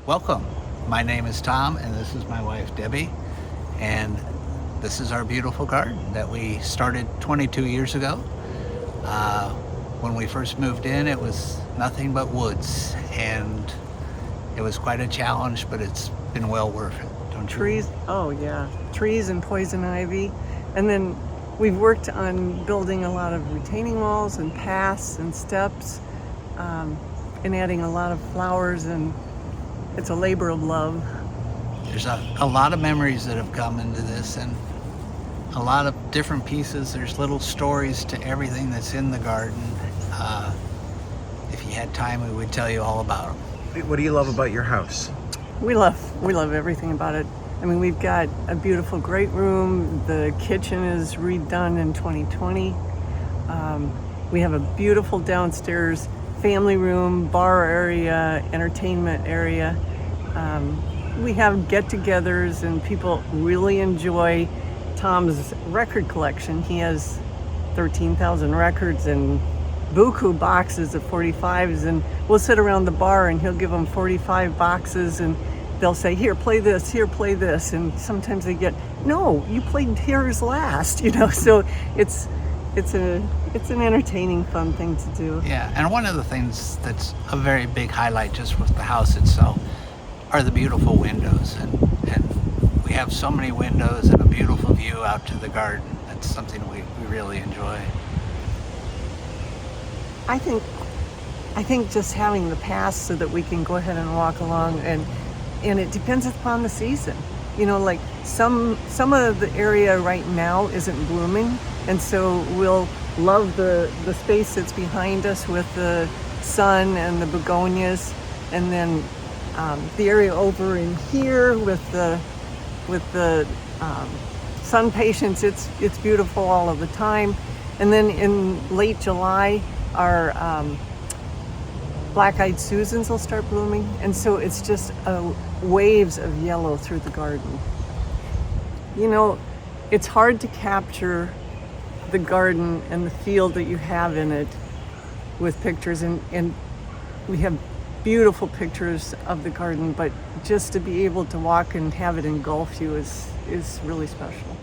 Welcome. My name is Tom, and this is my wife Debbie, and this is our beautiful garden that we started 22 years ago. When we first moved in, it was nothing but woods, and it was quite a challenge, but it's been well worth it. Don't you? Trees, oh yeah, trees and poison ivy. And then we've worked on building a lot of retaining walls and paths and steps, and adding a lot of flowers, and it's a labor of love. There's a lot of memories that have come into this, and a lot of different pieces. There's little stories to everything that's in the garden. If you had time, we would tell you all about them. What do you love about your house? We love everything about it. I mean, we've got a beautiful great room. The kitchen is redone in 2020. We have a beautiful downstairs family room, bar area, entertainment area. We have get-togethers, and people really enjoy Tom's record collection. He has 13,000 records and buku boxes of 45s, and we'll sit around the bar and he'll give them 45 boxes, and they'll say, here, play this, here, play this. And sometimes they get, no, you played Here's Last, so it's an entertaining, fun thing to do. Yeah, and one of the things that's a very big highlight just with the house itself are the beautiful windows, and we have so many windows and a beautiful view out to the garden. That's something we really enjoy. I think just having the path so that we can go ahead and walk along, and it depends upon the season. Like some of the area right now isn't blooming, and so we'll love the space that's behind us with the sun and the begonias, and then the area over in here with the sun patience. It's beautiful all of the time. And then in late July, our black-eyed Susans will start blooming, and so it's just waves of yellow through the garden. It's hard to capture the garden and the feel that you have in it with pictures, and we have beautiful pictures of the garden, but just to be able to walk and have it engulf you is really special.